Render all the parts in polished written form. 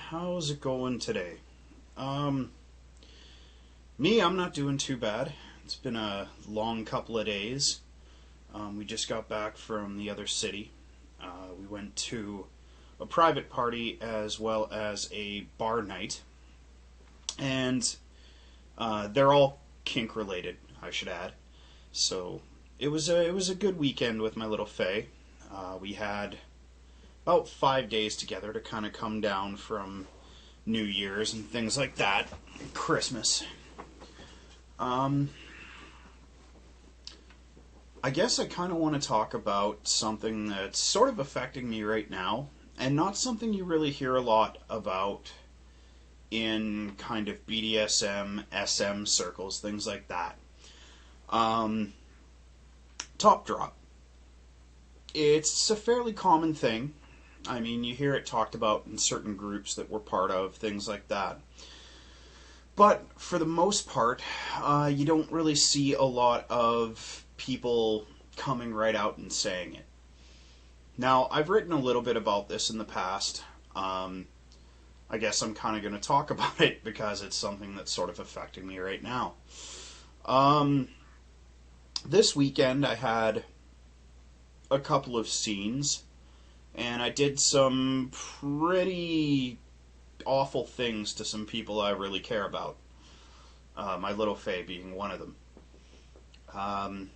how's it going today? Um, I'm not doing too bad. It's been a long couple of days. We just got back from the other city. We went to a private party as well as a bar night, and they're all kink related, I should add. So it was a good weekend with my little Faye. We had about 5 days together to kind of come down from New Year's and things like that, Christmas. Um, I guess I kind of want to talk about something that's sort of affecting me right now, and not something you really hear a lot about in kind of BDSM, SM circles, things like that. Um, Top drop. It's a fairly common thing. I mean, you hear it talked about in certain groups that we're part of, things like that. But for the most part, you don't really see a lot of people coming right out and saying it. Now, I've written a little bit about this in the past. I guess I'm kind of going to talk about it because it's something that's sort of affecting me right now. Um, this weekend, I had a couple of scenes, and I did some pretty awful things to some people I really care about. My little Faye being one of them. Um,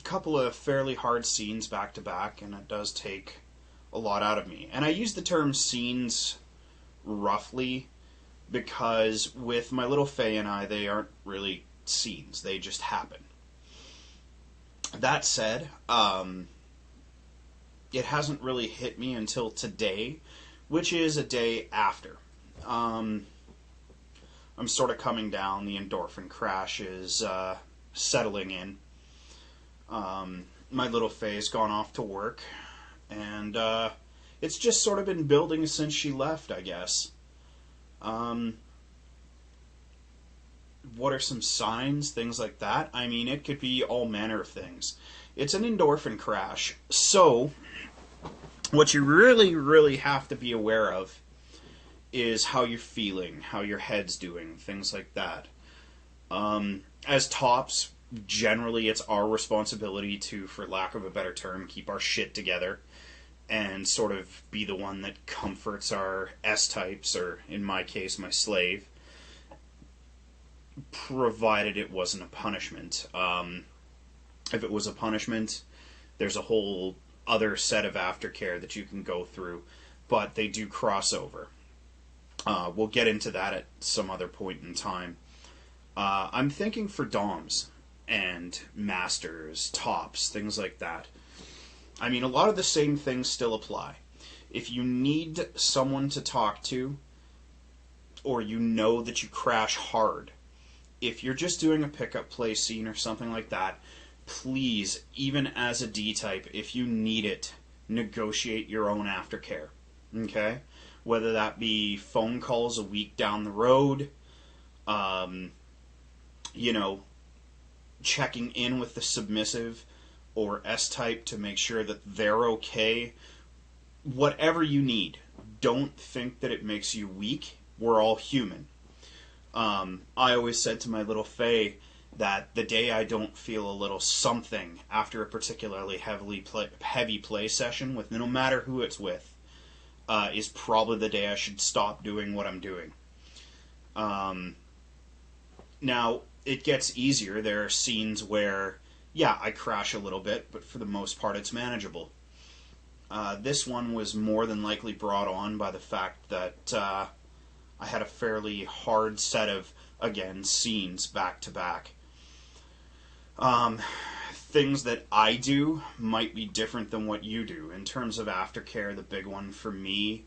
Couple of fairly hard scenes back to back, and it does take a lot out of me. And I use the term scenes roughly because with my little Faye and I, they aren't really scenes; they just happen. That said, it hasn't really hit me until today, which is a day after. I'm sort of coming down. The endorphin crash is settling in. My little Faye's gone off to work, and it's just sort of been building since she left, I guess. What are some signs, things like that? I mean, it could be all manner of things. It's an endorphin crash, so what you really, really have to be aware of is how you're feeling, how your head's doing, things like that. As tops, generally it's our responsibility to, for lack of a better term, keep our shit together and sort of be the one that comforts our S-types, or in my case, my slave, provided it wasn't a punishment. If it was a punishment, there's a whole other set of aftercare that you can go through, but they do cross over. We'll get into that at some other point in time. I'm thinking for DOMs and masters, tops, things like that. I mean, a lot of the same things still apply. If you need someone to talk to, or you know that you crash hard, if you're just doing a pickup play scene or something like that, please, even as a D-type, if you need it, negotiate your own aftercare. Okay? Whether that be phone calls a week down the road, you know, checking in with the submissive or S-type to make sure that they're okay. Whatever you need. Don't think that it makes you weak. We're all human. I always said to my little Faye that the day I don't feel a little something after a particularly heavy play session, with no matter who it's with, is probably the day I should stop doing what I'm doing. Now, it gets easier. There are scenes where, yeah, I crash a little bit, but for the most part it's manageable. This one was more than likely brought on by the fact that I had a fairly hard set of, again, scenes back to back. Things that I do might be different than what you do. In terms of aftercare, the big one for me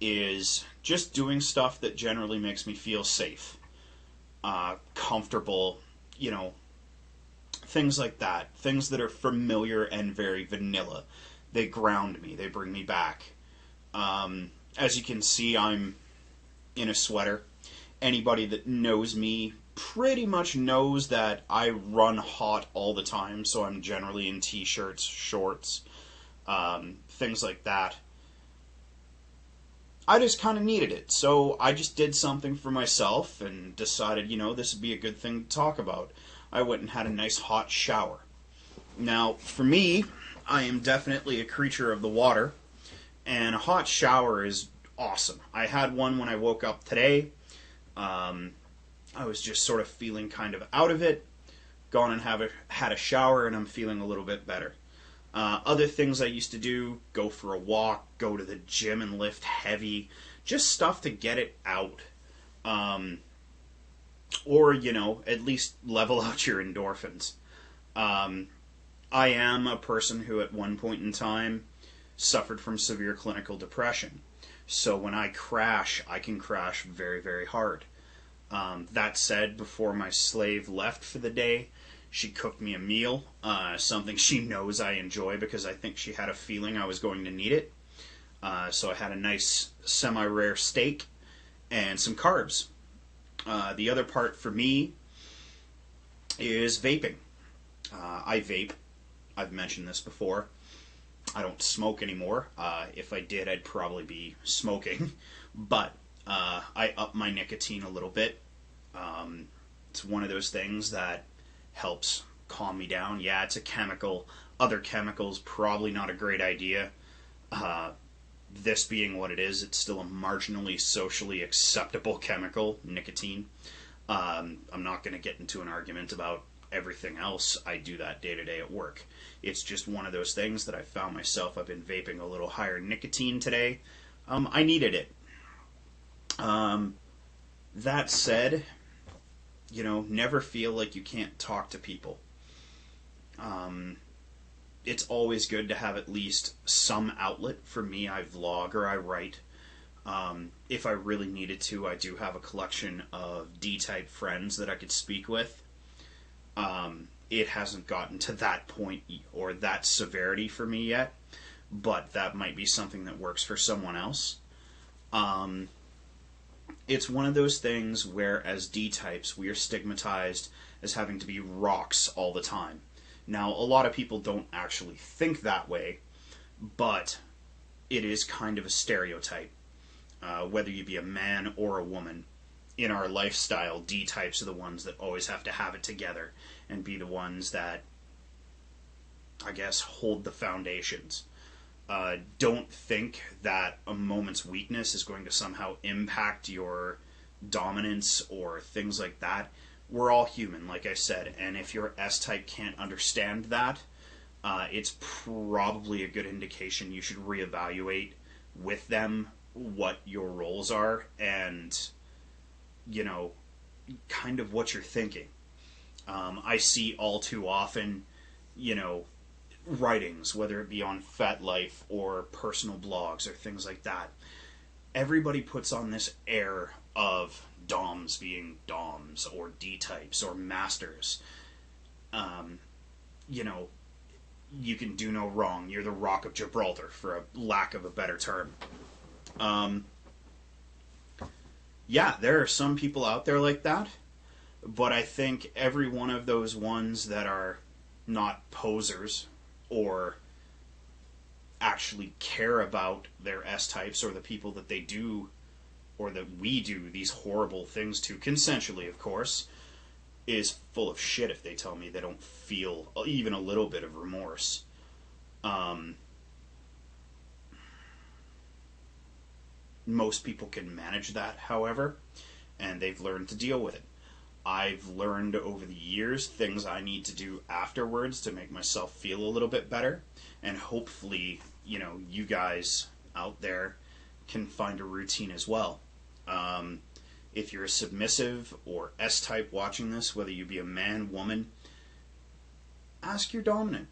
is just doing stuff that generally makes me feel safe, comfortable, you know, things like that. Things that are familiar and very vanilla. They ground me. They bring me back. As you can see, I'm in a sweater. Anybody that knows me pretty much knows that I run hot all the time, so I'm generally in t-shirts, shorts, things like that. I just kind of needed it. So I just did something for myself and decided, this would be a good thing to talk about. I went and had a nice hot shower. Now, for me, I am definitely a creature of the water, and a hot shower is awesome. I had one when I woke up today. I was just sort of feeling kind of out of it. Gone and had a shower, and I'm feeling a little bit better. Other things I used to do: go for a walk, go to the gym and lift heavy, just stuff to get it out. Or, at least level out your endorphins. I am a person who at one point in time suffered from severe clinical depression. So when I crash, I can crash very, very hard. That said, before my slave left for the day, she cooked me a meal, something she knows I enjoy because I think she had a feeling I was going to need it. So I had a nice semi-rare steak and some carbs. The other part for me is vaping. I vape. I've mentioned this before. I don't smoke anymore. If I did, I'd probably be smoking. But I up my nicotine a little bit. It's one of those things that helps calm me down. Yeah, it's a chemical. Other chemicals, probably not a great idea. This being what it is, it's still a marginally socially acceptable chemical, nicotine. I'm not going to get into an argument about everything else. I do that day to day at work. It's just one of those things that I found myself. I've been vaping a little higher nicotine today. I needed it. That said, never feel like you can't talk to people. It's always good to have at least some outlet. For me, I vlog or I write. If I really needed to, I do have a collection of D-type friends that I could speak with. It hasn't gotten to that point or that severity for me yet, but that might be something that works for someone else. It's one of those things where, as D-types, we are stigmatized as having to be rocks all the time. Now, a lot of people don't actually think that way, but it is kind of a stereotype. Whether you be a man or a woman, in our lifestyle, D-types are the ones that always have to have it together and be the ones that, I guess, hold the foundations. Don't think that a moment's weakness is going to somehow impact your dominance or things like that. We're all human, like I said, and if your S-type can't understand that, it's probably a good indication you should reevaluate with them what your roles are and, kind of what you're thinking. I see all too often, writings, whether it be on FetLife or personal blogs or things like that. Everybody puts on this air of DOMs being DOMs or D-types or masters. You can do no wrong. You're the Rock of Gibraltar, for a lack of a better term. Yeah, there are some people out there like that, but I think every one of those ones that are not posers or actually care about their S-types or the people that they do or that we do these horrible things to, consensually of course, is full of shit if they tell me they don't feel even a little bit of remorse. Most people can manage that, however, and they've learned to deal with it. I've learned over the years things I need to do afterwards to make myself feel a little bit better, and hopefully, you guys out there can find a routine as well. If you're a submissive or S-type watching this, whether you be a man, woman, ask your dominant.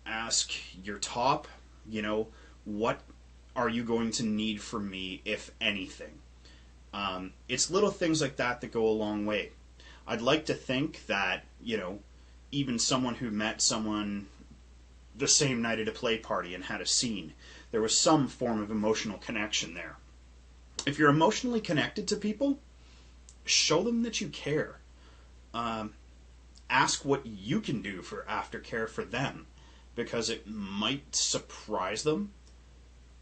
Ask your top, what are you going to need from me, if anything? It's little things like that that go a long way. I'd like to think that, even someone who met someone the same night at a play party and had a scene, there was some form of emotional connection there. If you're emotionally connected to people, show them that you care. Ask what you can do for aftercare for them, because it might surprise them,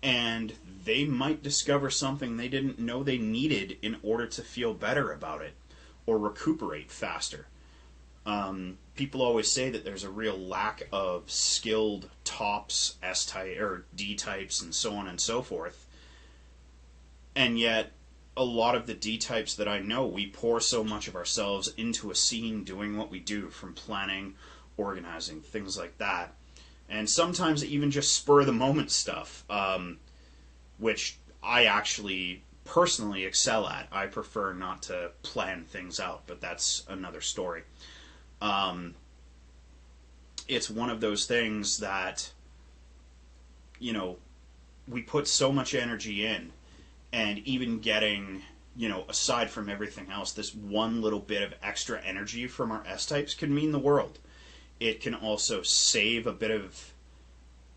and they might discover something they didn't know they needed in order to feel better about it or recuperate faster. People always say that there's a real lack of skilled tops, S type or D types, and so on and so forth. And yet, a lot of the D types that I know, we pour so much of ourselves into a scene doing what we do, from planning, organizing, things like that. And sometimes even just spur of the moment stuff, which I actually personally excel at. I prefer not to plan things out, but that's another story. It's one of those things that, you know, we put so much energy in, and even getting, you know, aside from everything else, this one little bit of extra energy from our S-types can mean the world. It can also save a bit of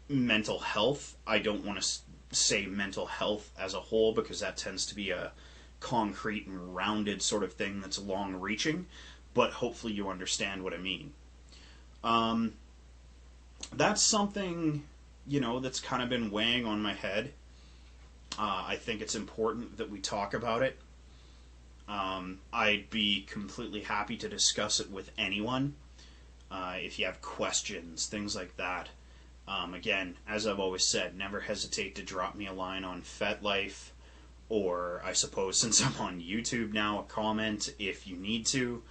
mental health. I don't want to say mental health as a whole, because that tends to be a concrete and rounded sort of thing that's long-reaching, but hopefully you understand what I mean. That's something, you know, that's kind of been weighing on my head. I think it's important that we talk about it. I'd be completely happy to discuss it with anyone. If you have questions, things like that. Again, as I've always said, never hesitate to drop me a line on FetLife, or I suppose since I'm on YouTube now, a comment if you need to.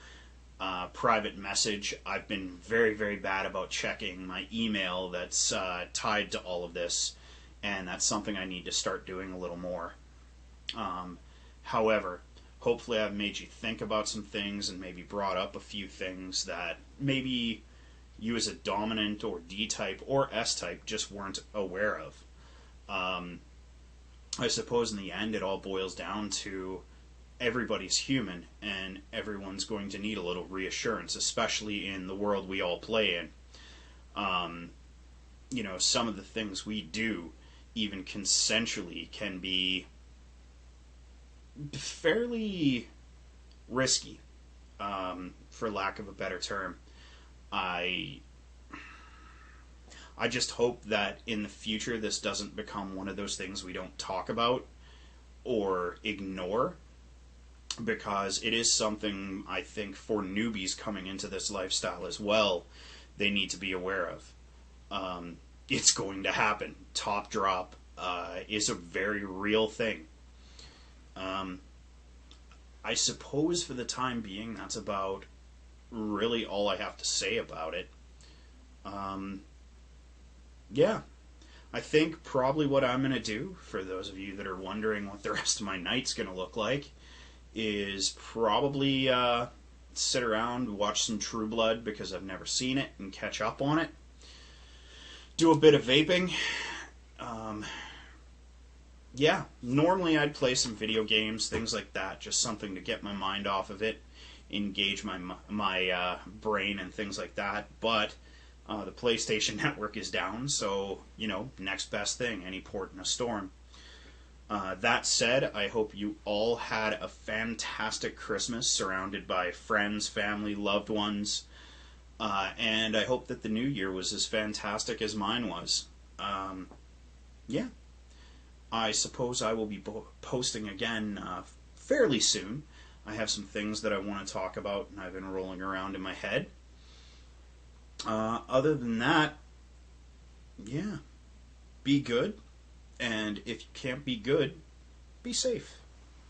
Private message. I've been very, very bad about checking my email that's tied to all of this, and that's something I need to start doing a little more. However, hopefully I've made you think about some things and maybe brought up a few things that maybe you as a dominant or D-type or S-type just weren't aware of. I suppose in the end it all boils down to everybody's human, and everyone's going to need a little reassurance, especially in the world we all play in. You know, some of the things we do, even consensually, can be fairly risky, for lack of a better term. I just hope that in the future this doesn't become one of those things we don't talk about or ignore, because it is something I think for newbies coming into this lifestyle as well, they need to be aware of. It's going to happen. Top drop is a very real thing. I suppose for the time being that's about really all I have to say about it. Yeah. I think probably what I'm going to do, for those of you that are wondering what the rest of my night's going to look like, is probably sit around, watch some True Blood, because I've never seen it, and catch up on it. Do a bit of vaping. Yeah, normally I'd play some video games, things like that, just something to get my mind off of it, engage my brain and things like that, but the PlayStation Network is down, so, you know, next best thing, any port in a storm. That said, I hope you all had a fantastic Christmas surrounded by friends, family, loved ones, and I hope that the new year was as fantastic as mine was. Yeah. I suppose I will be posting again fairly soon. I have some things that I want to talk about, and I've been rolling around in my head. Other than that, yeah, be good. And if you can't be good, be safe.